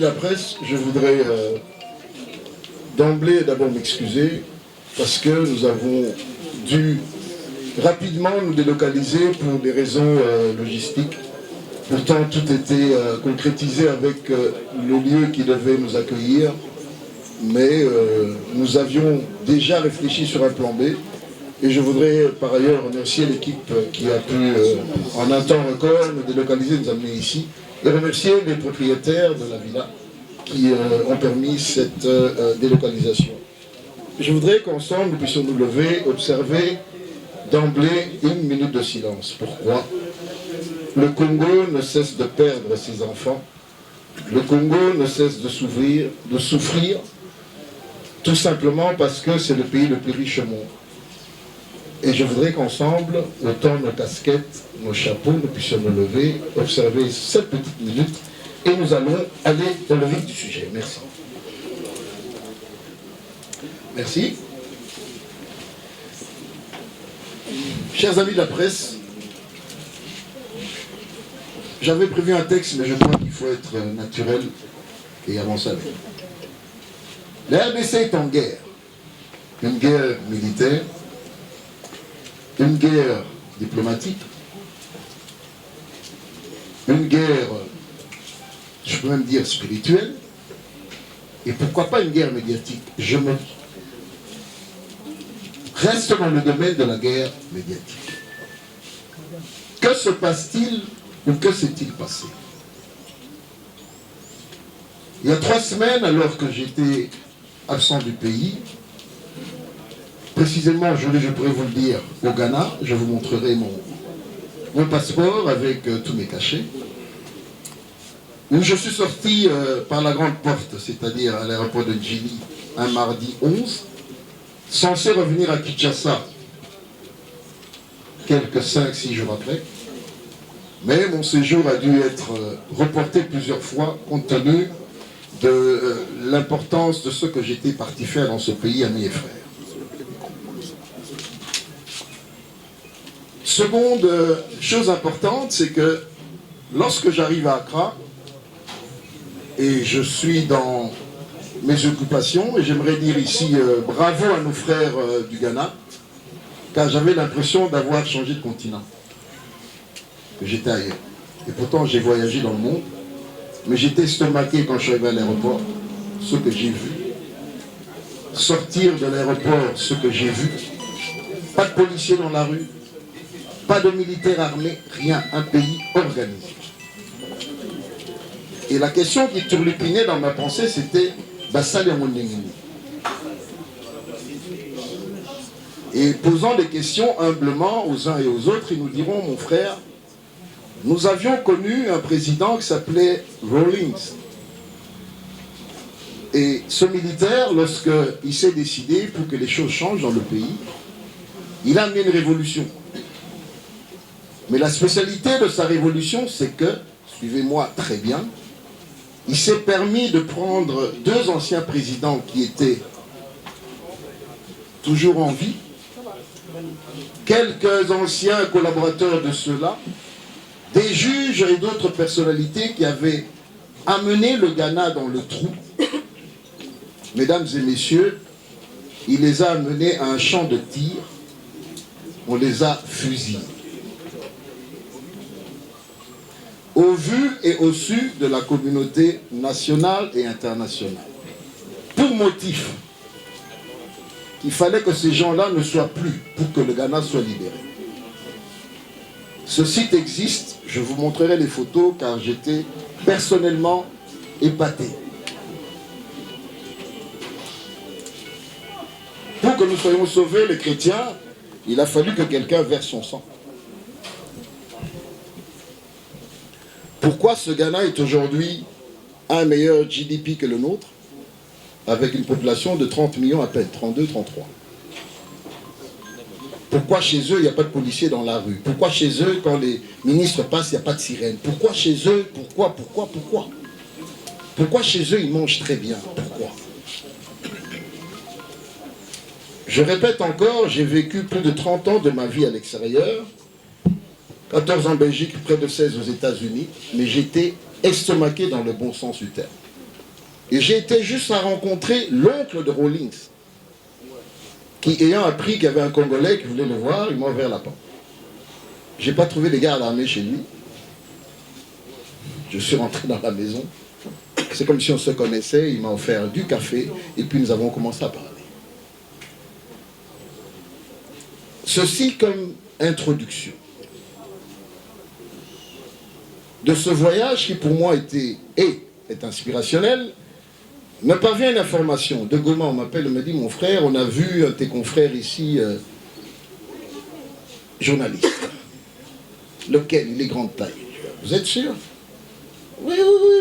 La presse, je voudrais d'emblée d'abord m'excuser parce que nous avons dû rapidement nous délocaliser pour des raisons logistiques. Pourtant, tout était concrétisé avec le lieu qui devait nous accueillir, mais nous avions déjà réfléchi sur un plan B. Et je voudrais par ailleurs remercier l'équipe qui a pu, en un temps record, nous délocaliser, nous amener ici, et remercier les propriétaires de la villa qui ont permis cette délocalisation. Je voudrais qu'ensemble nous puissions nous lever, observer d'emblée une minute de silence. Pourquoi? Le Congo ne cesse de perdre ses enfants. Le Congo ne cesse de souffrir, tout simplement parce que c'est le pays le plus riche au monde. Et je voudrais qu'ensemble, autant nos casquettes, nos chapeaux, nous puissions nous lever, observer cette petite minute, et nous allons aller dans le vif du sujet. Merci. Merci. Chers amis de la presse, j'avais prévu un texte, mais je crois qu'il faut être naturel et avancer avec. La RDC est en guerre. Une guerre militaire, une guerre diplomatique, une guerre, je peux même dire spirituelle, et pourquoi pas une guerre médiatique? Je me dis. Reste dans le domaine de la guerre médiatique. Que se passe-t-il ou que s'est-il passé? Il y a 3 semaines, alors que j'étais absent du pays, précisément, je pourrais vous le dire, au Ghana, je vous montrerai mon passeport avec tous mes cachets, où je suis sorti par la grande porte, c'est-à-dire à l'aéroport de Djili, un mardi 11, censé revenir à Kinshasa quelques 5-6 jours après, mais mon séjour a dû être reporté plusieurs fois compte tenu de l'importance de ce que j'étais parti faire dans ce pays, amis et frères. Seconde chose importante, c'est que lorsque j'arrive à Accra, et je suis dans mes occupations, et j'aimerais dire ici bravo à nos frères du Ghana, car j'avais l'impression d'avoir changé de continent, que j'étais ailleurs. Et pourtant j'ai voyagé dans le monde, mais j'étais estomaqué quand je suis arrivé à l'aéroport, ce que j'ai vu. Sortir de l'aéroport, ce que j'ai vu. Pas de policiers dans la rue, pas de militaires armés, rien, un pays organisé. Et la question qui turlupinait dans ma pensée, c'était Bassali Mondengini. Et posant des questions humblement aux uns et aux autres, ils nous diront, mon frère, nous avions connu un président qui s'appelait Rawlings. Et ce militaire, lorsqu'il s'est décidé pour que les choses changent dans le pays, il a amené une révolution. Mais la spécialité de sa révolution, c'est que, suivez-moi très bien, il s'est permis de prendre 2 anciens présidents qui étaient toujours en vie, quelques anciens collaborateurs de ceux-là, des juges et d'autres personnalités qui avaient amené le Ghana dans le trou. Mesdames et messieurs, il les a amenés à un champ de tir, on les a fusillés. Au vu et au su de la communauté nationale et internationale. Pour motif qu'il fallait que ces gens-là ne soient plus pour que le Ghana soit libéré. Ce site existe, je vous montrerai les photos car j'étais personnellement épaté. Pour que nous soyons sauvés, les chrétiens, il a fallu que quelqu'un verse son sang. Pourquoi ce Ghana est aujourd'hui un meilleur GDP que le nôtre, avec une population de 30 millions à peine, 32, 33? Pourquoi chez eux, il n'y a pas de policiers dans la rue? Pourquoi chez eux, quand les ministres passent, il n'y a pas de sirène? Pourquoi chez eux? Pourquoi? Pourquoi chez eux, ils mangent très bien? Pourquoi? Je répète encore, j'ai vécu plus de 30 ans de ma vie à l'extérieur, 14 en Belgique, près de 16 aux États-Unis, mais j'étais estomaqué dans le bon sens du terme. Et j'ai été juste à rencontrer l'oncle de Rawlings, qui, ayant appris qu'il y avait un Congolais qui voulait le voir, il m'a ouvert la porte. Je n'ai pas trouvé des gardes armés chez lui. Je suis rentré dans la maison. C'est comme si on se connaissait. Il m'a offert du café et puis nous avons commencé à parler. Ceci comme introduction de ce voyage qui pour moi est inspirationnel. Me parvient une information. De Goma, on m'appelle, on me dit, mon frère, on a vu un de tes confrères ici, journaliste. Lequel? Il est grande taille. Vous êtes sûr? Oui.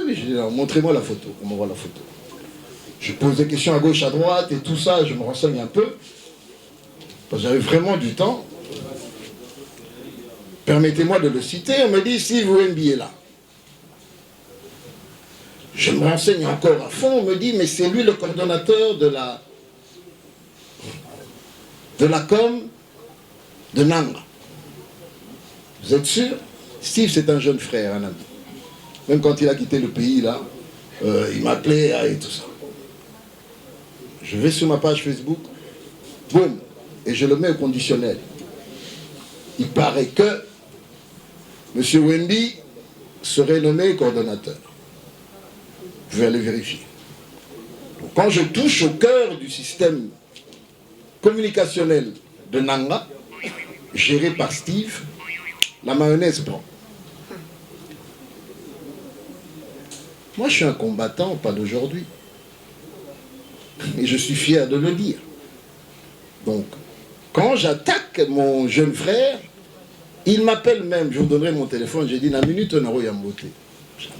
Je dis, montrez-moi la photo. On m'envoie la photo. Je pose des questions à gauche, à droite et tout ça, je me renseigne un peu. Parce que j'avais vraiment du temps. Permettez-moi de le citer. On me dit, Steve Wemby est là. Je me renseigne encore à fond, on me dit, mais c'est lui le coordonnateur de la com de Nanga. Vous êtes sûr? Steve, c'est un jeune frère, un ami. Même quand il a quitté le pays, là, il m'appelait et tout ça. Je vais sur ma page Facebook, boum, et je le mets au conditionnel. Il paraît que M. Wemby serait nommé coordonnateur. Je vais aller vérifier. Donc, quand je touche au cœur du système communicationnel de Nanga, géré par Steve, la mayonnaise prend. Moi, je suis un combattant, pas d'aujourd'hui. Et je suis fier de le dire. Donc, quand j'attaque mon jeune frère, il m'appelle même, je vous donnerai mon téléphone, j'ai dit, la minute, on aura Yambote. Jamais.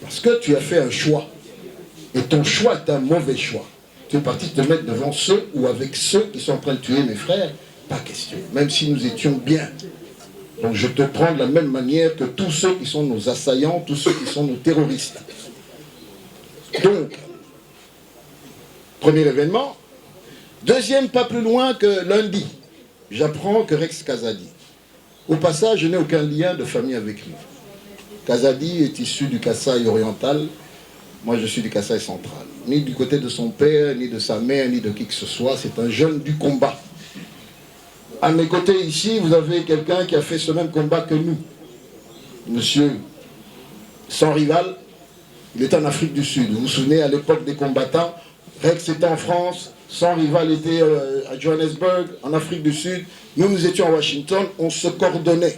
Parce que tu as fait un choix. Et ton choix est un mauvais choix. Tu es parti te mettre devant ceux ou avec ceux qui sont en train de tuer mes frères. Pas question. Même si nous étions bien. Donc je te prends de la même manière que tous ceux qui sont nos assaillants, tous ceux qui sont nos terroristes. Donc, premier événement. Deuxième, pas plus loin que lundi, j'apprends que Rex Kazadi. Au passage, je n'ai aucun lien de famille avec lui. Kazadi est issu du Kasaï oriental. Moi, je suis du Kasaï central. Ni du côté de son père, ni de sa mère, ni de qui que ce soit. C'est un jeune du combat. À mes côtés ici, vous avez quelqu'un qui a fait ce même combat que nous. Monsieur sans rival, il est en Afrique du Sud. Vous vous souvenez, à l'époque des combattants, Rex était en France, sans rival était à Johannesburg, en Afrique du Sud. Nous étions à Washington, on se coordonnait.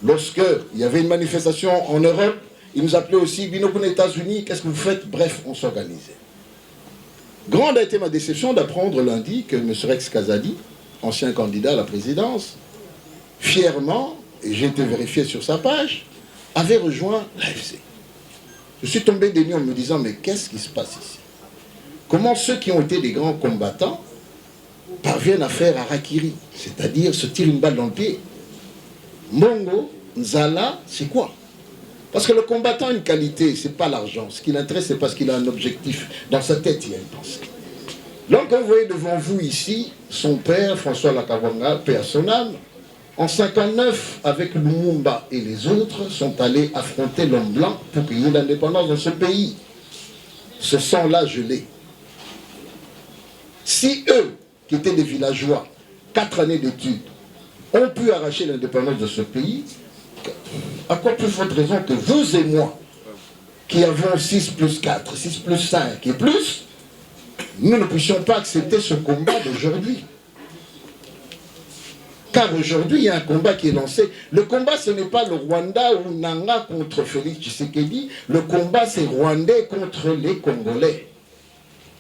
Lorsqu'il y avait une manifestation en Europe, il nous appelait aussi, Binokun États-Unis, qu'est-ce que vous faites? Bref, on s'organisait. Grande a été ma déception d'apprendre lundi que M. Rex Kazadi, ancien candidat à la présidence, fièrement, et j'ai été vérifié sur sa page, avait rejoint l'AFC. Je suis tombé des nues en me disant, mais qu'est-ce qui se passe ici? Comment ceux qui ont été des grands combattants parviennent à faire harakiri, c'est-à-dire se tirer une balle dans le pied? Mongo, Nzala, c'est quoi? Parce que le combattant a une qualité, c'est pas l'argent. Ce qui l'intéresse, c'est parce qu'il a un objectif. Dans sa tête, il y a une pensée. Donc, vous voyez devant vous ici, son père, François Lakawanga, paix à son âme, en 59, avec Lumumba et les autres, sont allés affronter l'homme blanc pour qu'il y ait l'indépendance dans ce pays. Ce sang-là, je l'ai. Si eux, qui étaient des villageois, 4 années d'études, ont pu arracher l'indépendance de ce pays, à quoi plus forte raison que vous et moi, qui avons 6 plus 4, 6 plus 5 et plus, nous ne puissions pas accepter ce combat d'aujourd'hui. Car aujourd'hui, il y a un combat qui est lancé. Le combat, ce n'est pas le Rwanda ou Nanga contre Félix Tshisekedi. Le combat, c'est Rwandais contre les Congolais.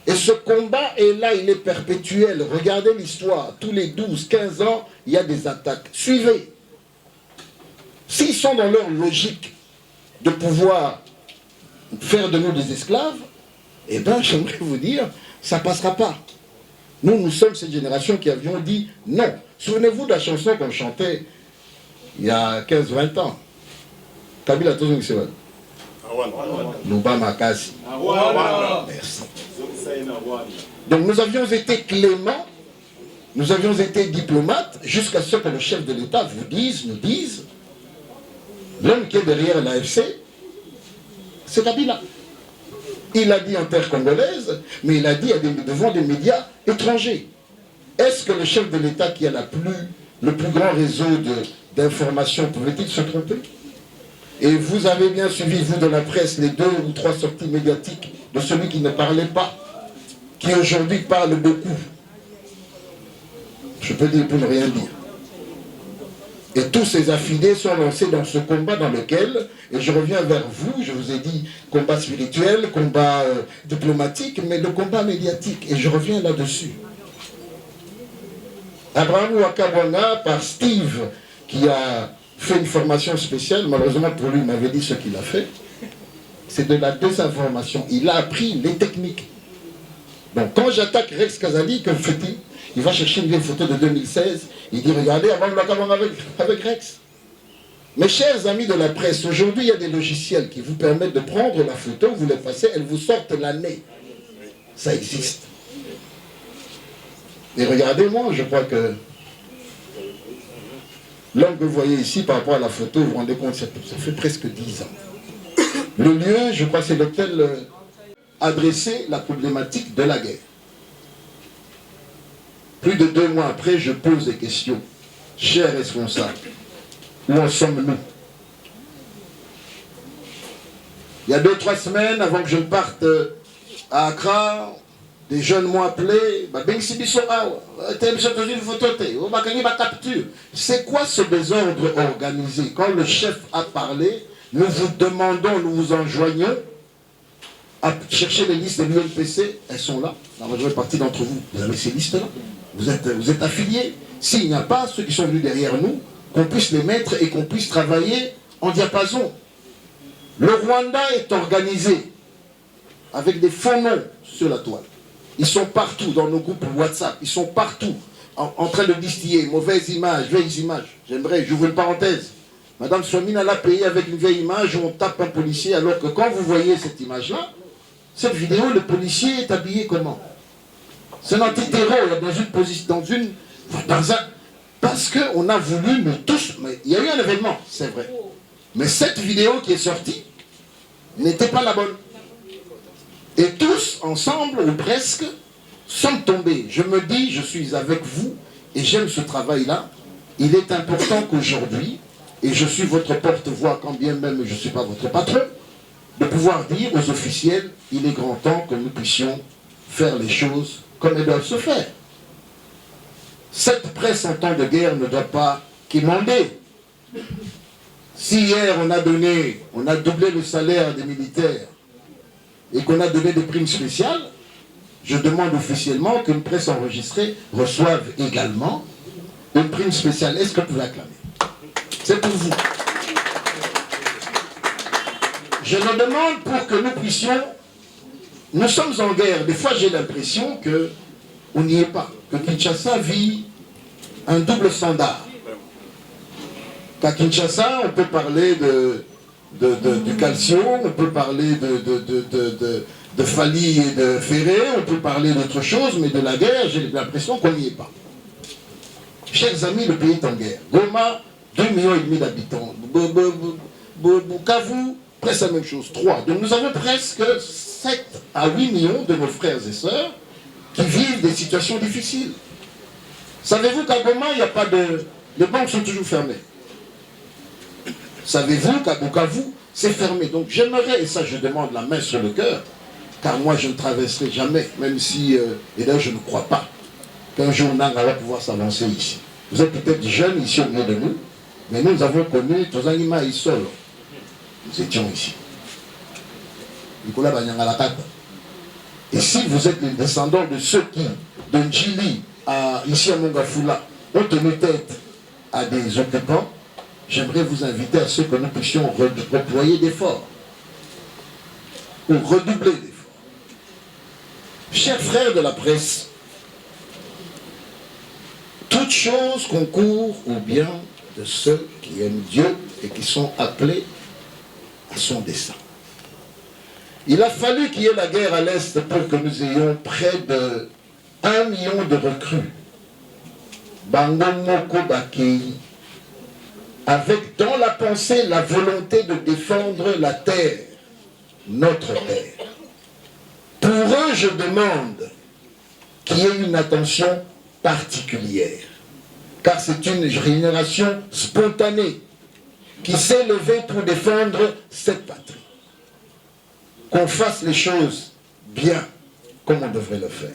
Et ce combat est là, il est perpétuel. Regardez l'histoire. Tous les 12, 15 ans, il y a des attaques. Suivez. S'ils sont dans leur logique de pouvoir faire de nous des esclaves, eh bien, j'aimerais vous dire, ça ne passera pas. Nous, nous sommes cette génération qui avions dit non. Souvenez-vous de la chanson qu'on chantait il y a 15-20 ans. Kabila Tozong Sewan. Luba Makasi. Merci. Donc nous avions été cléments, nous avions été diplomates, jusqu'à ce que le chef de l'État nous dise, l'homme qui est derrière l'AFC, c'est Kabila. Il l'a dit en terre congolaise, mais il l'a dit devant des médias étrangers. Est-ce que le chef de l'État qui a le plus grand réseau d'information pouvait-il se tromper? Et vous avez bien suivi, vous de la presse, les 2 ou 3 sorties médiatiques de celui qui ne parlait pas, qui aujourd'hui parle beaucoup. Je peux dire pour ne rien dire. Et tous ces affidés sont lancés dans ce combat dans lequel, et je reviens vers vous, je vous ai dit combat spirituel, combat diplomatique, mais le combat médiatique, et je reviens là-dessus. Abraham Wakabwanga, par Steve, qui a fait une formation spéciale, malheureusement pour lui, il m'avait dit ce qu'il a fait, c'est de la désinformation. Il a appris les techniques. Donc quand j'attaque Rex Kazali, que fait-il? Il va chercher une vieille photo de 2016, il dit regardez, avant de l'avoir avec Rex. Mes chers amis de la presse, aujourd'hui il y a des logiciels qui vous permettent de prendre la photo, vous les passez, elles vous sortent l'année. Ça existe. Et regardez-moi, je crois que l'homme que vous voyez ici par rapport à la photo, vous vous rendez compte, ça fait presque 10 ans. Le lieu, je crois, c'est l'hôtel adressé la problématique de la guerre. Plus de 2 mois après, je pose des questions. Chers responsables, où en sommes-nous? Il y a 2-3 semaines, avant que je parte à Accra, des jeunes m'ont appelé. C'est quoi ce désordre organisé? Quand le chef a parlé, nous vous demandons, nous vous enjoignons à chercher les listes de l'UNPC. Elles sont là. La majeure partie d'entre vous, vous avez ces listes-là. Vous êtes affiliés. S'il n'y a pas ceux qui sont venus derrière nous, qu'on puisse les mettre et qu'on puisse travailler en diapason. Le Rwanda est organisé avec des faux noms sur la toile. Ils sont partout dans nos groupes WhatsApp. Ils sont partout en train de distiller mauvaises images, vieilles images. J'aimerais, j'ouvre une parenthèse. Madame Swamina l'a payé avec une vieille image où on tape un policier, alors que quand vous voyez cette image-là, cette vidéo, le policier est habillé comment? C'est un antiterror, dans une position, parce qu'on a voulu, nous tous, mais il y a eu un événement, c'est vrai. Mais cette vidéo qui est sortie n'était pas la bonne. Et tous, ensemble, ou presque, sommes tombés. Je me dis, je suis avec vous, et j'aime ce travail-là. Il est important qu'aujourd'hui, et je suis votre porte-voix, quand bien même je ne suis pas votre patron, de pouvoir dire aux officiels, il est grand temps que nous puissions faire les choses comme elles doivent se faire. Cette presse en temps de guerre ne doit pas quémander. Si hier on a doublé le salaire des militaires et qu'on a donné des primes spéciales, je demande officiellement qu'une presse enregistrée reçoive également une prime spéciale. Est-ce que vous pouvez acclamer? C'est pour vous. Je le demande pour que nous puissions... Nous sommes en guerre. Des fois, j'ai l'impression qu'on n'y est pas. Que Kinshasa vit un double standard. Qu'à Kinshasa, on peut parler du calcio, on peut parler de Fali et de Ferré, on peut parler d'autre chose, mais de la guerre, j'ai l'impression qu'on n'y est pas. Chers amis, le pays est en guerre. Goma, 2,5 millions d'habitants. Bukavu, presque la même chose, 3. Donc nous avons presque 7 à 8 millions de nos frères et sœurs qui vivent des situations difficiles. Savez-vous qu'à Goma, il n'y a pas de... Les banques sont toujours fermées. Savez-vous qu'à Bukavu, c'est fermé. Donc j'aimerais, et ça je demande la main sur le cœur, car moi je ne traverserai jamais, même si, et là je ne crois pas, qu'un jour Nanga va pouvoir s'avancer ici. Vous êtes peut-être jeunes ici au milieu de nous, mais nous avons connu tous les animaux ici. Nous étions ici. Nicolas Banyangalakata. Et si vous êtes les descendants de ceux qui, de Ndjili, ici à Mongafula, ont tenu tête à des occupants, j'aimerais vous inviter à ce que nous puissions redéployer d'efforts, ou redoubler d'efforts. Chers frères de la presse, toute chose concourt au bien de ceux qui aiment Dieu et qui sont appelés à son dessein. Il a fallu qu'il y ait la guerre à l'Est pour que nous ayons près de 1 million de recrues. Bangomoko Bakei, avec dans la pensée la volonté de défendre la terre, notre terre. je demande qu'il y ait une attention particulière, car c'est une génération spontanée qui s'est levée pour défendre cette patrie. Qu'on fasse les choses bien comme on devrait le faire.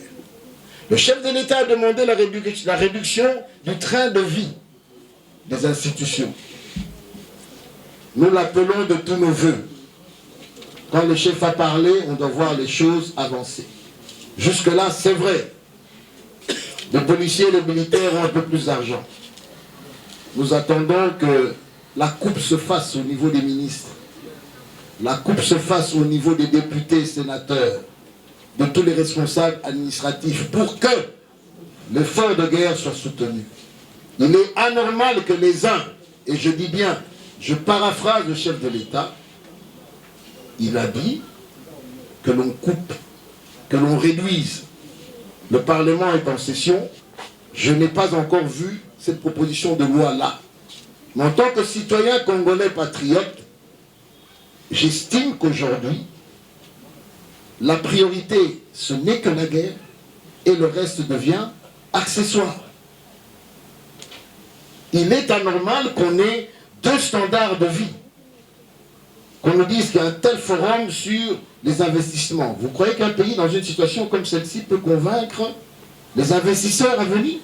Le chef de l'État a demandé la réduction du train de vie des institutions. Nous l'appelons de tous nos voeux. Quand le chef a parlé, on doit voir les choses avancer. Jusque-là, c'est vrai. Les policiers et les militaires ont un peu plus d'argent. Nous attendons que la coupe se fasse au niveau des ministres. La coupe se fasse au niveau des députés, sénateurs, de tous les responsables administratifs pour que l'effort de guerre soit soutenu. Il est anormal que les uns, et je dis bien, je paraphrase le chef de l'État, il a dit que l'on coupe, que l'on réduise. Le Parlement est en session. Je n'ai pas encore vu cette proposition de loi-là. Mais en tant que citoyen congolais patriote, j'estime qu'aujourd'hui, la priorité, ce n'est que la guerre, et le reste devient accessoire. Il est anormal qu'on ait deux standards de vie. Qu'on nous dise qu'il y a un tel forum sur les investissements. Vous croyez qu'un pays dans une situation comme celle-ci peut convaincre les investisseurs à venir?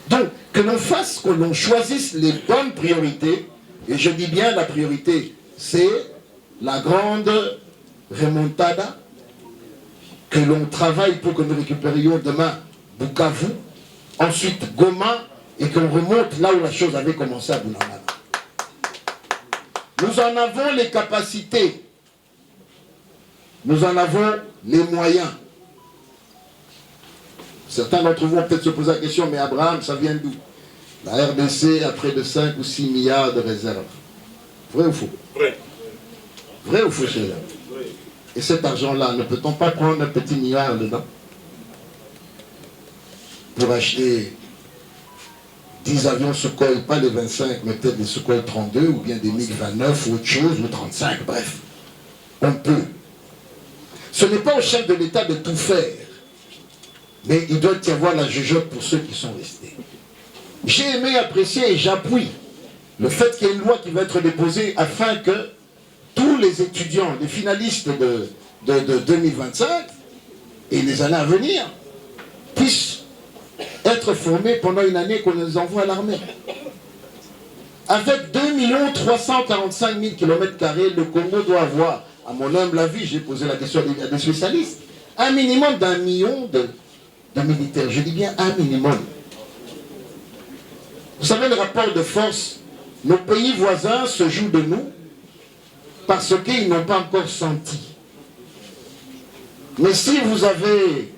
Donc, que l'on fasse, que l'on choisisse les bonnes priorités, et je dis bien la priorité, c'est la grande remontada, que l'on travaille pour que nous récupérions demain Bukavu, ensuite Goma, et qu'on remonte là où la chose avait commencé à Bunagana. Nous en avons les capacités, nous en avons les moyens. Certains d'entre vous vont peut-être se poser la question, mais Abraham, ça vient d'où? La RDC a près de 5 ou 6 milliards de réserves. Vrai ou faux? Vrai. Vrai ou faux, cher? Et cet argent-là, ne peut-on pas prendre un petit milliard dedans pour acheter 10 avions Sukhoi, pas les 25, mais peut-être des Sukhoi 32, ou bien des MiG-29, ou autre chose, ou 35, bref. On peut. Ce n'est pas au chef de l'État de tout faire, mais il doit y avoir la jugeote pour ceux qui sont restés. J'ai aimé apprécier et j'appuie le fait qu'il y ait une loi qui va être déposée afin que tous les étudiants, les finalistes de 2025 et les années à venir puissent être formés pendant une année qu'on les envoie à l'armée. Avec 2 345 000 km², le Congo doit avoir, à mon humble avis, j'ai posé la question à des spécialistes, un minimum d'1 million de militaires. Je dis bien un minimum. Vous savez, le rapport de force, nos pays voisins se jouent de nous parce qu'ils n'ont pas encore senti. Mais si vous avez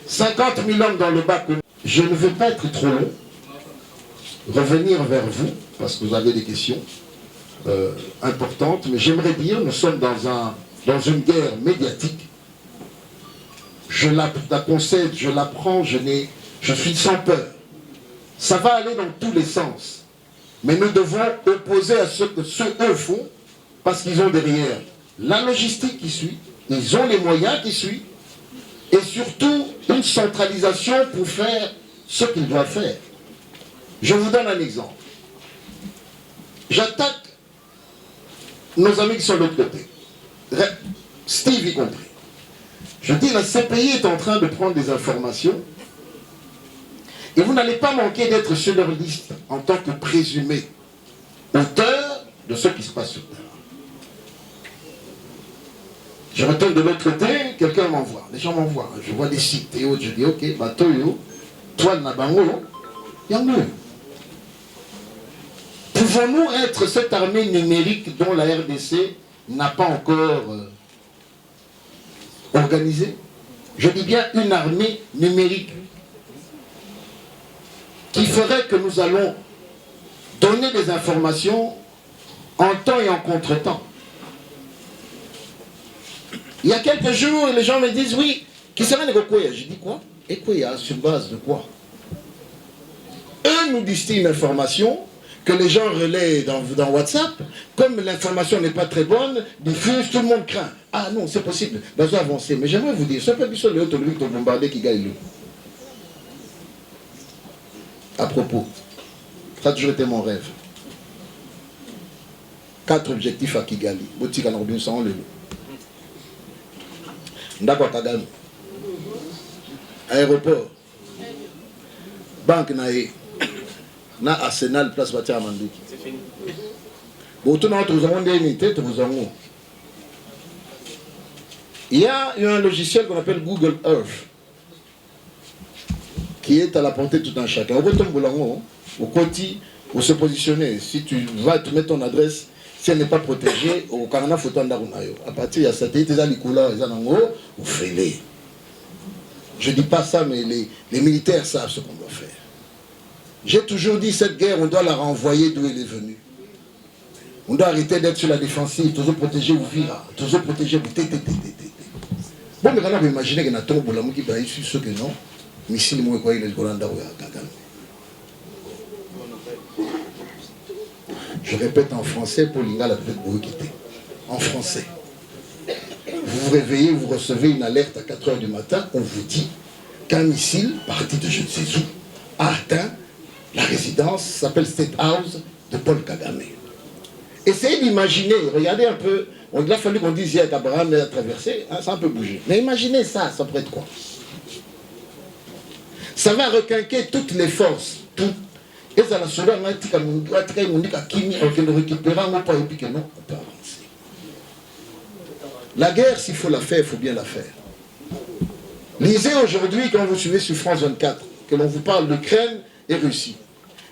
50 000 hommes dans le bas, je ne veux pas être trop long, revenir vers vous, parce que vous avez des questions importantes, mais j'aimerais dire, nous sommes dans une guerre médiatique. Je la concède, je la prends, je suis sans peur. Ça va aller dans tous les sens. Mais nous devons opposer à ce que eux font, parce qu'ils ont derrière la logistique qui suit, ils ont les moyens qui suivent, et surtout une centralisation pour faire ce qu'ils doivent faire. Je vous donne un exemple. J'attaque nos amis qui sont de l'autre côté, Steve y compris. Je dis, la CPI est en train de prendre des informations et vous n'allez pas manquer d'être sur leur liste en tant que présumé auteur de ce qui se passe sur Terre. Je retourne de l'autre côté, quelqu'un m'envoie, les gens m'envoient, je vois des sites et autres, je dis ok, Batoyo, Toile Nabango, Yango. Pouvons-nous être cette armée numérique dont la RDC n'a pas encore organisée? Je dis bien une armée numérique qui ferait que nous allons donner des informations en temps et en contre-temps. Il y a quelques jours, les gens me disent, oui, qui sera Negokoya? Je dis quoi? Et quoi, sur base de quoi? Eux nous disent une information que les gens relaient dans WhatsApp, comme l'information n'est pas très bonne, diffuse, tout le monde craint. Ah non, c'est possible, nous avons avancé. Mais j'aimerais vous dire, ce peuple sur le autonomique de bombarder qui gagne. À propos, ça a toujours été mon rêve. 4 objectifs à Kigali. Botika na Robinson le. Ndakwa Kagame. Aéroport. Banque nae. Na Arsenal place Batia Mandiki. C'est fini. Bon, tout notre unité, il y a un logiciel qu'on appelle Google Earth qui est à la portée de tout un chacun. Au côté, pour se positionner, si tu vas te mettre ton adresse, si elle n'est pas protégée, au Canada, faut à partir de satellite, vous faites. Je ne dis pas ça, mais les militaires savent ce qu'on doit faire. J'ai toujours dit, cette guerre, on doit la renvoyer d'où elle est venue. On doit arrêter d'être sur la défensive, toujours protéger vous vivre, toujours protéger vous tété. Bon, mais quand on imagine qu'il y a un tombe qui va ici, ce que non, missile, moi, quoi, il est le Golanda ou à Kagame. Je répète en français pour l'Inga la tête pour quitter. En français. Vous vous réveillez, vous recevez une alerte à 4 h du matin, on vous dit qu'un missile, parti de je ne sais où, a atteint la résidence, s'appelle State House de Paul Kagame. Essayez d'imaginer, regardez un peu, il a fallu qu'on dise hier qu'Abraham a traversé, hein, ça a un peu bougé. Mais imaginez ça, ça pourrait être quoi? Ça va requinquer toutes les forces, toutes. Et ça la soda, on dit la guerre, s'il faut la faire, il faut bien la faire. Lisez aujourd'hui, quand vous suivez sur France 24, que l'on vous parle d'Ukraine et Russie.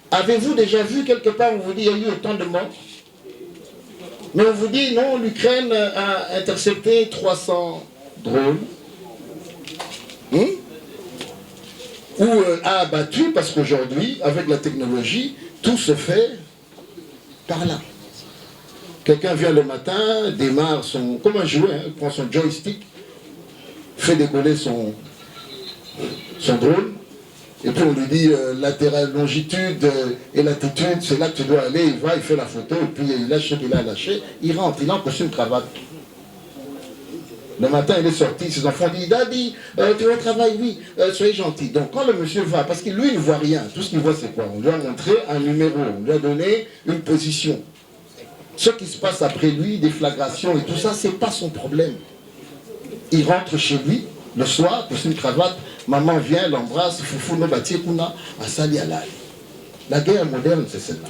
Avez-vous déjà vu quelque part, on vous dit, il y a eu autant de morts? Mais on vous dit, non, l'Ukraine a intercepté 300 drones. Ou a abattu, parce qu'aujourd'hui, avec la technologie, tout se fait par là. Quelqu'un vient le matin, démarre son... Comme un jouet, hein, prend son joystick, fait décoller son drone, et puis on lui dit latéral, longitude et latitude, c'est là que tu dois aller, il va, il fait la photo, et puis il lâche ce qu'il a lâché, il rentre, il a en costume cravate. Le matin, il est sorti, ses enfants disent, Daddy, tu vas au travail, oui, soyez gentil. Donc quand le monsieur va, parce que lui, il ne voit rien, tout ce qu'il voit, c'est quoi? On lui a montré un numéro, on lui a donné une position. Ce qui se passe après lui, des flagrations et tout ça, c'est pas son problème. Il rentre chez lui, le soir, costume cravate, maman vient, l'embrasse, foufou, no bâti, kuna, asali alali. La guerre moderne, c'est celle-là.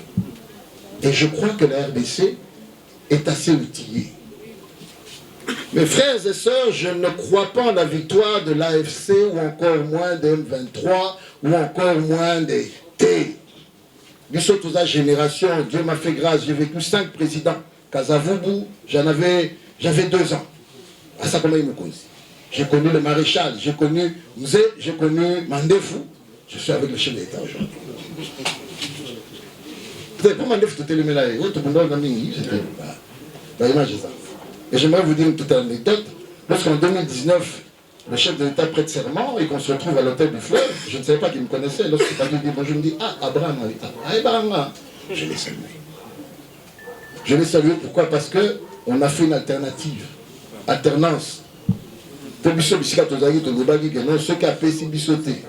Et je crois que la RDC est assez outillée. Mes frères et sœurs, je ne crois pas en la victoire de l'AFC ou encore moins des M23 ou encore moins des T. Bissot toute la génération, Dieu m'a fait grâce, j'ai vécu 5 présidents. Kazavubu, j'avais 2 ans. À ça, comment il me connaît? J'ai connu le maréchal, j'ai connu Mzé, j'ai connu Mandefou. Je suis avec le chef d'État aujourd'hui. Peut-être pas Mandefou, tout est le mélange. Tout le monde a mis, c'était l'image de ça. Et j'aimerais vous dire une petite anecdote. Lorsqu'en 2019, le chef de l'État prête serment et qu'on se retrouve à l'hôtel du Fleuve, je ne savais pas qu'il me connaissait. Lorsqu'il m'a dit bonjour, je me dis, ah, Abraham, Abraham, je l'ai salué. Je l'ai salué, pourquoi? Parce qu'on a fait une alternative. Alternance. Pour Bissot, Bissika, Tozagi, Togobagi, que non, ceux qui a fait si Bissoté,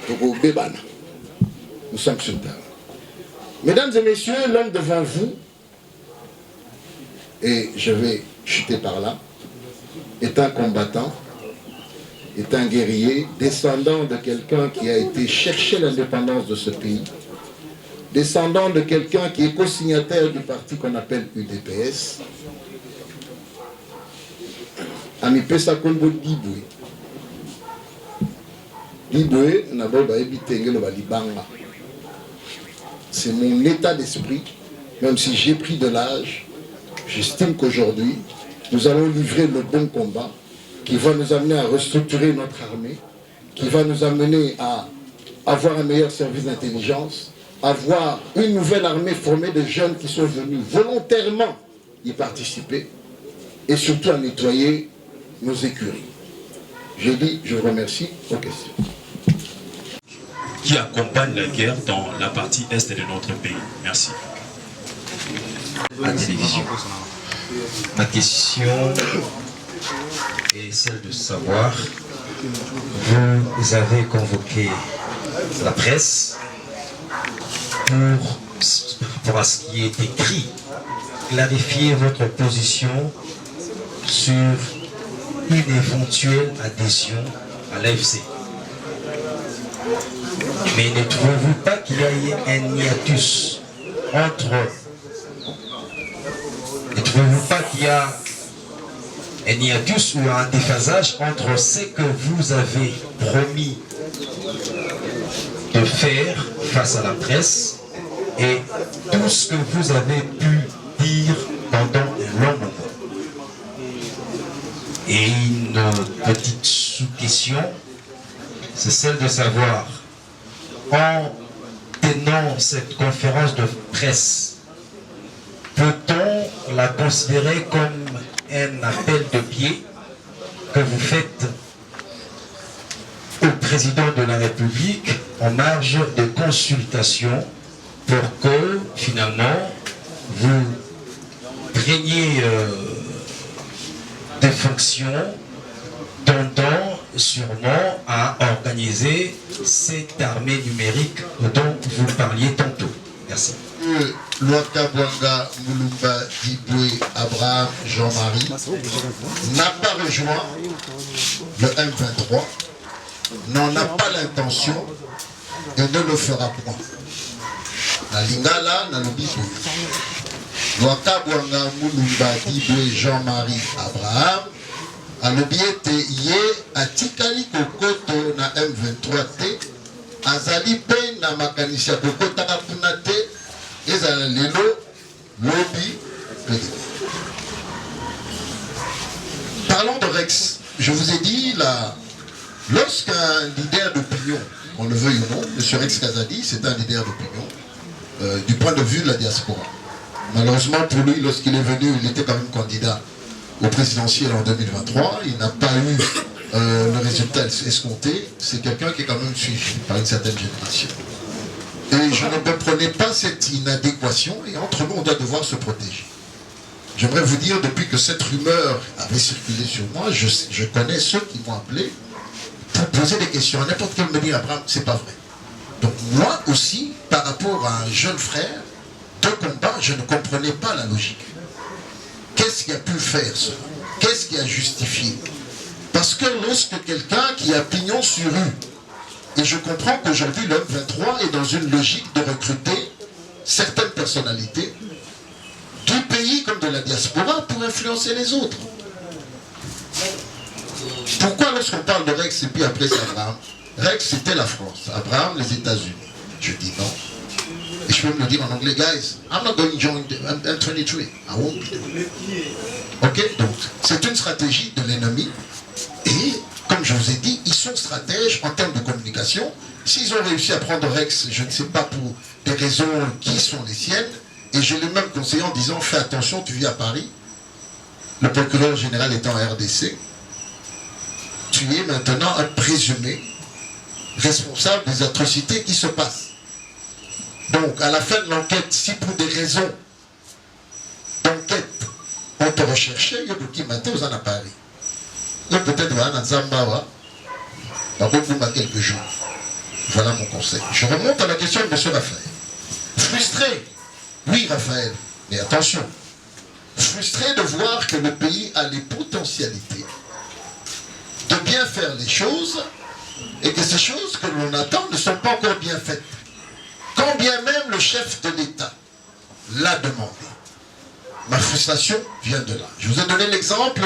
Togo Bébana. Nous sommes sur terre. Mesdames et messieurs, l'homme devant vous, et je vais chuter par là, est un combattant, est un guerrier, descendant de quelqu'un qui a été chercher l'indépendance de ce pays, descendant de quelqu'un qui est co-signataire du parti qu'on appelle UDPS, Ami Pesa Kolbo Diboué. Diboué, c'est mon état d'esprit, même si j'ai pris de l'âge. J'estime qu'aujourd'hui, nous allons livrer le bon combat qui va nous amener à restructurer notre armée, qui va nous amener à avoir un meilleur service d'intelligence, avoir une nouvelle armée formée de jeunes qui sont venus volontairement y participer et surtout à nettoyer nos écuries. Je dis, je vous remercie. Aux questions. qui accompagnent la guerre dans la partie est de notre pays. Merci. La télévision. Ma question est celle de savoir, vous avez convoqué la presse pour ce qui est écrit, clarifier votre position sur une éventuelle adhésion à l'AFC. Mais ne trouvez-vous pas qu'il y a un hiatus entre... Ne trouvez-vous pas qu'il y a un hiatus ou un déphasage entre ce que vous avez promis de faire face à la presse et tout ce que vous avez pu dire pendant un long moment? Et une petite sous-question, c'est celle de savoir, en tenant cette conférence de presse, peut-on la considérer comme un appel de pied que vous faites au président de la République en marge de consultation pour que finalement vous preniez des fonctions tendant sûrement à organiser cette armée numérique dont vous parliez tantôt. Merci. Luaka Bwanga Moulumba Diboué Abraham Jean-Marie n'a pas rejoint le M23, n'en a pas l'intention et ne le fera point. Na lingala na lobiso. Luaka Bwanga Moulumba Diboué Jean-Marie Abraham a lobiete ye atikali kokoto na M23 te azali pe na makanisi ya kokota kuna te. Parlons de Rex. Je vous ai dit, lorsqu'un leader d'opinion, qu'on le veuille ou non, M. Rex Kazadi, c'est un leader d'opinion, du point de vue de la diaspora. Malheureusement pour lui, lorsqu'il est venu, il était quand même candidat au présidentiel en 2023. Il n'a pas eu le résultat escompté. C'est quelqu'un qui est quand même suivi par une certaine génération. Et je ne comprenais pas cette inadéquation, et entre nous, on doit devoir se protéger. J'aimerais vous dire, depuis que cette rumeur avait circulé sur moi, je connais ceux qui m'ont appelé pour poser des questions. N'importe quel me dit, Abraham, c'est pas vrai. Donc moi aussi, par rapport à un jeune frère de combat, je ne comprenais pas la logique. Qu'est-ce qui a pu faire ça? Qu'est-ce qui a justifié? Parce que lorsque quelqu'un qui a pignon sur rue, et je comprends qu'aujourd'hui, le M23 est dans une logique de recruter certaines personnalités du pays comme de la diaspora pour influencer les autres. Pourquoi lorsqu'on parle de Rex et puis après c'est Abraham? Rex c'était la France, Abraham les États-Unis. Je dis non. Et je peux me le dire en anglais, guys, I'm not going to join the M23. I won't be there. Ok, donc c'est une stratégie de l'ennemi et comme je vous ai dit, ils sont stratèges en termes de communication. S'ils ont réussi à prendre Rex, je ne sais pas pour des raisons qui sont les siennes, et je l'ai même conseillé en disant, fais attention, tu vis à Paris, le procureur général étant en RDC, tu es maintenant un présumé responsable des atrocités qui se passent. Donc, à la fin de l'enquête, si pour des raisons d'enquête, on te recherchait, il y a beaucoup qui m'étaient aux à Paris. Donc peut-être voilà, dans Zambawa, quelques jours. Voilà mon conseil. Je remonte à la question de M. Raphaël. Frustré, oui Raphaël, mais attention, frustré de voir que le pays a les potentialités de bien faire les choses et que ces choses que l'on attend ne sont pas encore bien faites. Quand bien même le chef de l'État l'a demandé. Ma frustration vient de là. Je vous ai donné l'exemple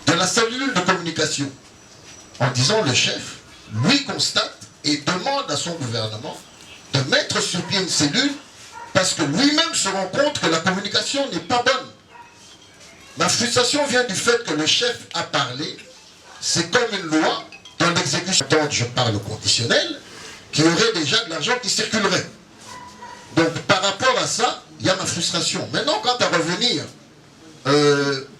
de la cellule de communication, en disant le chef, lui constate et demande à son gouvernement de mettre sur pied une cellule parce que lui-même se rend compte que la communication n'est pas bonne. Ma frustration vient du fait que le chef a parlé, c'est comme une loi dans l'exécution dont je parle au conditionnel, qui aurait déjà de l'argent qui circulerait. Donc par rapport à ça, il y a ma frustration. Maintenant, quant à revenir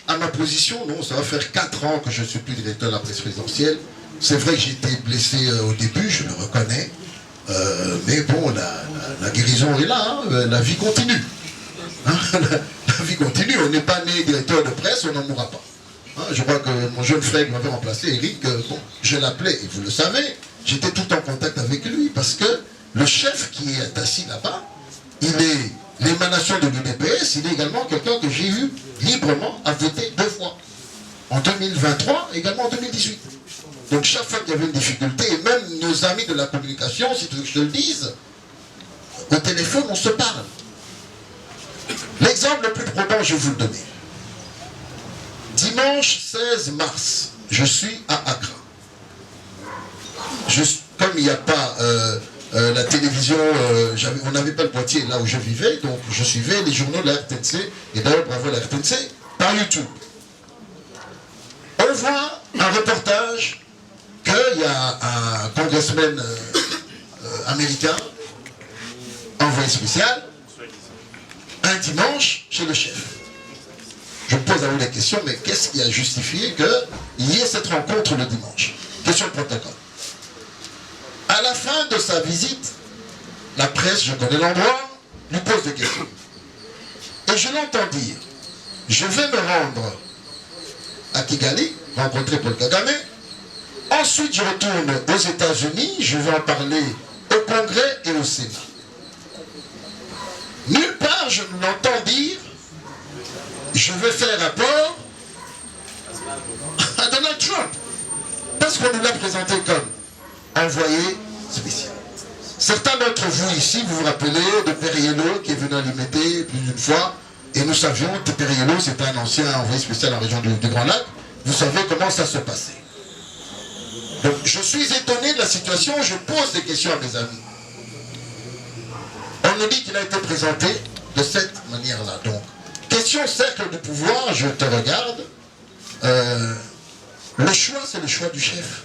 à ma position, non, ça va faire 4 ans que je ne suis plus directeur de la presse présidentielle. C'est vrai que j'ai été blessé au début, je le reconnais. Mais bon, la guérison est là, hein, la vie continue. Hein, la vie continue, on n'est pas né directeur de presse, on n'en mourra pas. Hein, je crois que mon jeune frère qui m'avait remplacé, Eric, bon, je l'appelais, et vous le savez, j'étais tout en contact avec lui, parce que le chef qui est assis là-bas, il est l'émanation de l'UDPS, il est également quelqu'un que j'ai eu librement à voter 2 fois. En 2023, également en 2018. Donc chaque fois qu'il y avait une difficulté, et même nos amis de la communication, si tu veux que je te le dise, au téléphone, on se parle. L'exemple le plus probant, je vais vous le donner. Dimanche 16 mars, je suis à Accra. Comme il n'y a pas la télévision, on n'avait pas le boîtier là où je vivais, donc je suivais les journaux de la RTNC, et d'ailleurs bravo à la RTNC, par YouTube. On voit un reportage qu'il y a un congressman américain, envoyé spécial, un dimanche chez le chef. Je me pose à vous la question, mais qu'est-ce qui a justifié qu'il y ait cette rencontre le dimanche? Question de protocole. À la fin de sa visite, la presse, je connais l'endroit, lui pose des questions. Et je l'entends dire, je vais me rendre à Kigali, rencontrer Paul Kagame. Ensuite, je retourne aux États-Unis, je vais en parler au Congrès et au Sénat. Nulle part, je ne l'entends dire, je vais faire rapport à Donald Trump. Parce qu'on nous l'a présenté comme envoyé spécial. Certains d'entre vous ici, vous vous rappelez de Periello qui est venu à l'IMT plus d'une fois, et nous savions que Periello, c'était un ancien envoyé spécial en région du Grand Lac. Vous savez comment ça se passait. Donc, je suis étonné de la situation, je pose des questions à mes amis. On nous dit qu'il a été présenté de cette manière-là. Donc, question cercle du pouvoir, je te regarde. Le choix, c'est le choix du chef.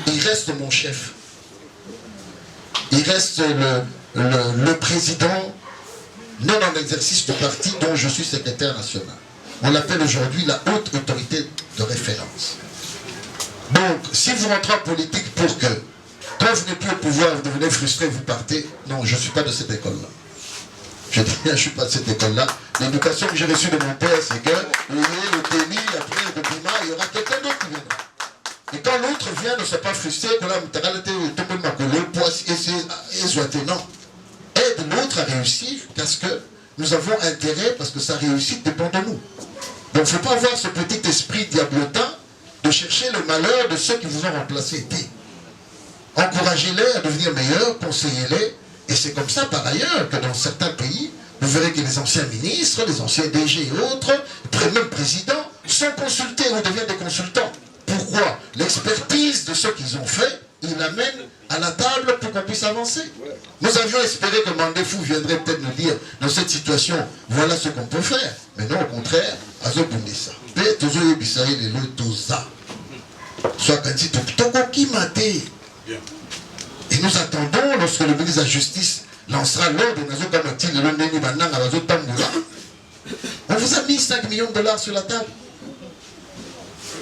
Il reste mon chef. Il reste le président non en exercice du parti dont je suis secrétaire national. On l'appelle aujourd'hui la haute autorité de référence. Donc, si vous rentrez en politique pour que, quand vous n'êtes plus au pouvoir, vous devenez frustré, vous partez, non, je ne suis pas de cette école-là. Je dis bien, je ne suis pas de cette école-là. L'éducation que j'ai reçue de mon père, c'est que le tennis, après le Bima, il y aura quelqu'un d'autre qui viendra. Et quand l'autre vient, ne soit pas frustré, que là, non. Aide l'autre à réussir, parce que nous avons intérêt, parce que sa réussite dépend de nous. Donc, il ne faut pas avoir ce petit esprit diablotin de chercher le malheur de ceux qui vous ont remplacé. Encouragez-les à devenir meilleurs, conseillez-les. Et c'est comme ça, par ailleurs, que dans certains pays, vous verrez que les anciens ministres, les anciens DG et autres, même présidents, sont consultés ou deviennent des consultants. Pourquoi? L'expertise de ce qu'ils ont fait, ils l'amènent à la table pour qu'on puisse avancer. Nous avions espéré que Mandefou viendrait peut-être nous dire, dans cette situation, voilà ce qu'on peut faire. Mais non, au contraire, Azo Bundessa. Et nous attendons, lorsque le ministre de la Justice lancera l'ordre, on vous a mis 5 millions de dollars sur la table.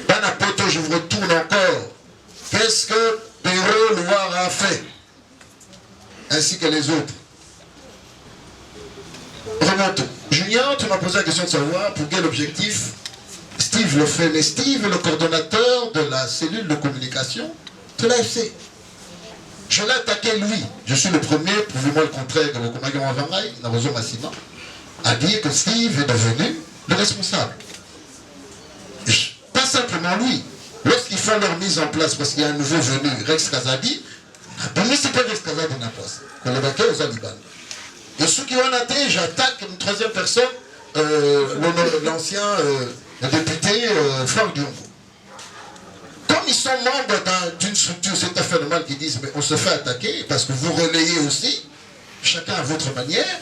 Banapoto, je vous retourne encore. Qu'est-ce que Perrault Loire a fait? Ainsi que les autres. Remonte. Julien, tu m'as posé la question de savoir pour quel objectif Steve le fait. Mais Steve est le coordonnateur de la cellule de communication de l'AFC. Je l'ai attaqué lui. Je suis le premier, prouvez-moi le contraire, que le commandant Avangaï, Narozo Massima, a dit que Steve est devenu le responsable. Pas simplement lui. Lorsqu'ils font leur mise en place, parce qu'il y a un nouveau venu, Rex Kazadi, c'est pas Rex Kazadi n'a pas. Qu'on le vaquait aux Alibans. Et ceux qui ont été, j'attaque une troisième personne, l'ancien député Franck Diongo. Comme ils sont membres d'une structure, c'est un phénomène qui disent, mais on se fait attaquer parce que vous relayez aussi, chacun à votre manière,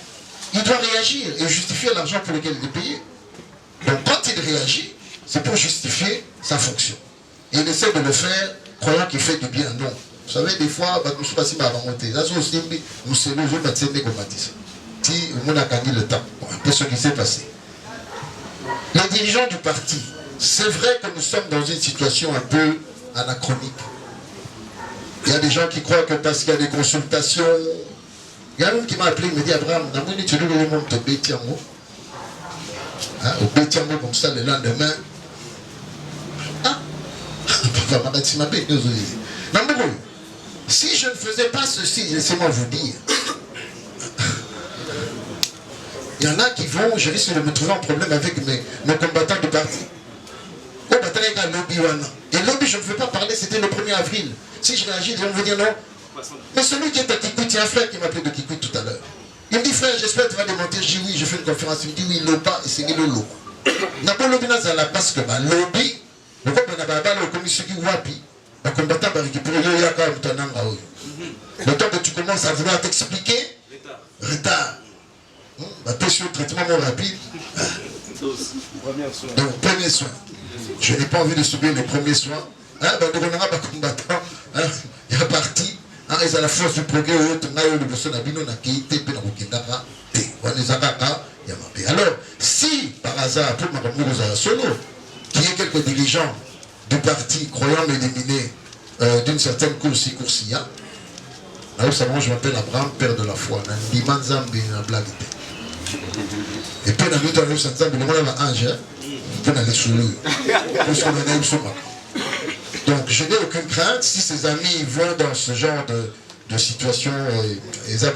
il doit réagir et justifier l'argent pour lequel il est payé. Donc quand il réagit, c'est pour justifier sa fonction. Et il essaie de le faire, croyant qu'il fait du bien. Non. Vous savez, des fois, nous sommes passés par la montée. Là, nous sommes si on a gagné le temps. Un peu ce qui s'est passé. Les dirigeants du parti, c'est vrai que nous sommes dans une situation un peu anachronique. Il y a des gens qui croient que parce qu'il y a des consultations, il y a un qui m'a appelé, il me dit Abraham, tu dois le monde au Bétiamo. Au Bétiamo comme ça le lendemain. Ah, si je ne faisais pas ceci, laissez-moi vous dire. Il y en a qui vont, je risque de me trouver en problème avec mes combattants du parti. Et lobby, je ne veux pas parler, c'était le 1er avril. Si je réagis, ils vont me dire non. Mais celui qui est à Kikwit, il y a un frère qui m'a appelé de Kikwit tout à l'heure. Il me dit, frère, j'espère que tu vas démentir. Je dis oui, je fais une conférence. Il me dit oui, Loba, et c'est Lolo. N'a pas lobby dans la parce que lobby, le groupe n'a pas le commission qui wapi. Le combattant va récupérer le yaka ou tananga. Le temps que tu commences à vouloir t'expliquer, retard. Attention, traitement moins rapide. Donc, premier soin. Je n'ai pas envie de subir les premiers soins. Il y a parti. Ils ont la force du progrès. Alors, si par hasard, pour ma solo, qu'il y ait quelques dirigeants du parti croyant m'éliminer d'une certaine coursia, là où ça va, je m'appelle Abraham, père de la foi. Et puis, on a vu ange. Donc je n'ai aucune crainte si ses amis vont dans ce genre de situation, ça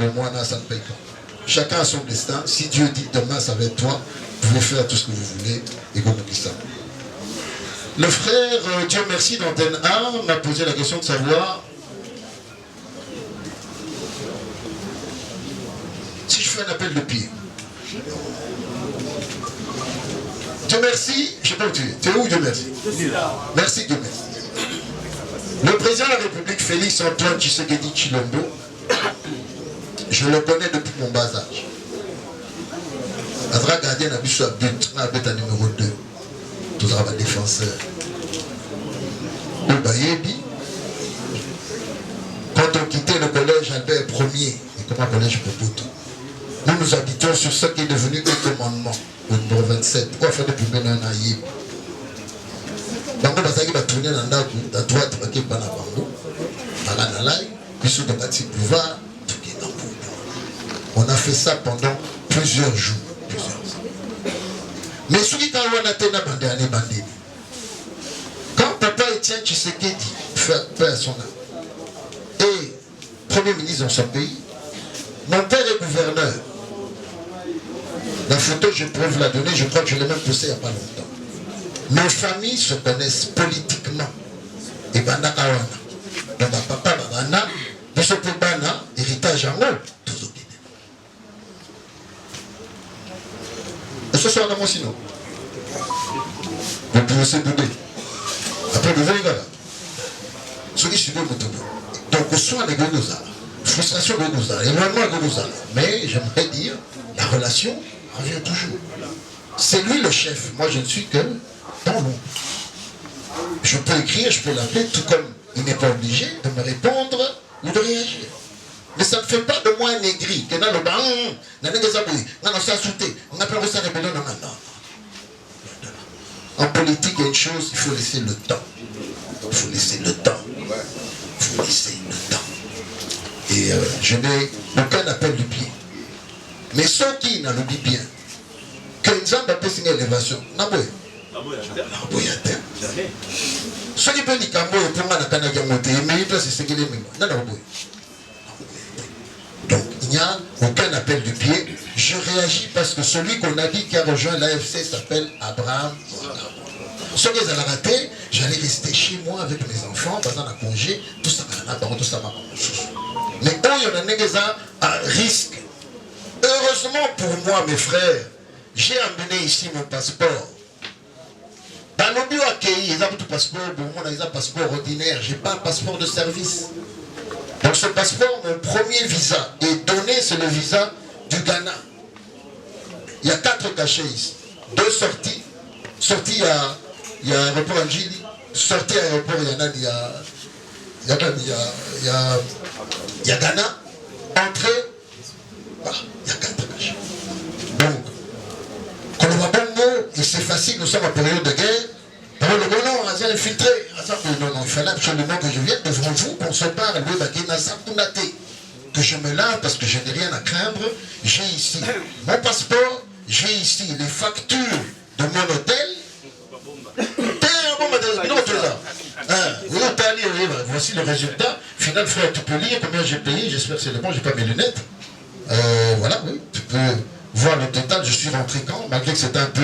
ne paye pas. Chacun a son destin. Si Dieu dit demain ça va être toi, vous pouvez faire tout ce que vous voulez et vous oubliez ça. Le frère, Dieu merci, d'Antenne 1 m'a posé la question de savoir si je fais un appel de pied. Dieu merci, je ne sais pas où tu es. Tu es où, Dieu merci? Merci, Dieu merci. Le président de la République, Félix Antoine Tshisekedi Tshilombo, je le connais depuis mon bas âge. Azra gardien a vu à but, à numéro 2. Tout ça va défenseur. Quand on quittait le collège Albert Ier, et comment collège Popoto, nous habitons sur ce qui est devenu un commandement. Au numéro 27, pourquoi faire depuis maintenant un aïe? Donc, on va tourner dans la droite, on a fait ça pendant plusieurs jours. Mais ce qui quand papa Étienne Tshisekedi fait à son âme, et premier ministre dans son pays, mon père est gouverneur. La photo, je peux vous la donner, je crois que je l'ai même poussée il n'y a pas longtemps. Nos familles se connaissent politiquement. Et Bana Kawana. Donc, papa Bana, Bishop Bana, héritage en haut, tout au Guinée. Et ce soir, dans sinon, vous pouvez se bouder. Après, vous voyez là. Ce qui suit le bouton. Donc, au soir des Gonoza, frustration Gonoza, éloignement Gonoza. Mais j'aimerais dire, la relation revient toujours. C'est lui le chef. Moi, je ne suis que dans l'ombre. Je peux écrire, je peux l'appeler, tout comme il n'est pas obligé de me répondre ou de réagir. Mais ça ne fait pas de moi un aigri. Que dans le bain, on appelle ça rébellion. Non. En politique, il y a une chose, il faut laisser le temps. Il faut laisser le temps. Il faut laisser le temps. Et je n'ai aucun appel du pied. Mais ceux qui n'en oublient bien, que nous avons appelé une élévation, ceux qui peuvent dire que pour moi, donc il n'y a aucun appel du pied. Je réagis parce que celui qu'on a dit qui a rejoint l'AFC s'appelle Abraham. Ce que j'ai raté, j'allais rester chez moi avec mes enfants, pendant un congé, tout ça, mais quand il y en a des à risque, heureusement pour moi, mes frères, j'ai amené ici mon passeport. Dans le bureau accueilli, ils ont tout passeport, ils ont un passeport ordinaire, je n'ai pas un passeport de service. Donc ce passeport, mon premier visa est donné, c'est le visa du Ghana. Il y a 4 cachets ici. 2 sorties. Sortie, il y a aéroport Angili. Sortie aéroport, il y a Ghana. Entrée, il y a 4 cachets. Donc, et c'est facile, nous sommes en période de guerre. Le Aza infiltré. Non, il fallait absolument que je vienne devant vous, qu'on se parle. Que je me lave parce que je n'ai rien à craindre. J'ai ici mon passeport, j'ai ici les factures de mon hôtel. Voici le résultat. Final, frère, tu peux lire combien j'ai payé. J'espère que c'est le bon, j'ai pas mes lunettes. Voilà, oui, tu peux voir le total. Je suis rentré quand, malgré que c'était un peu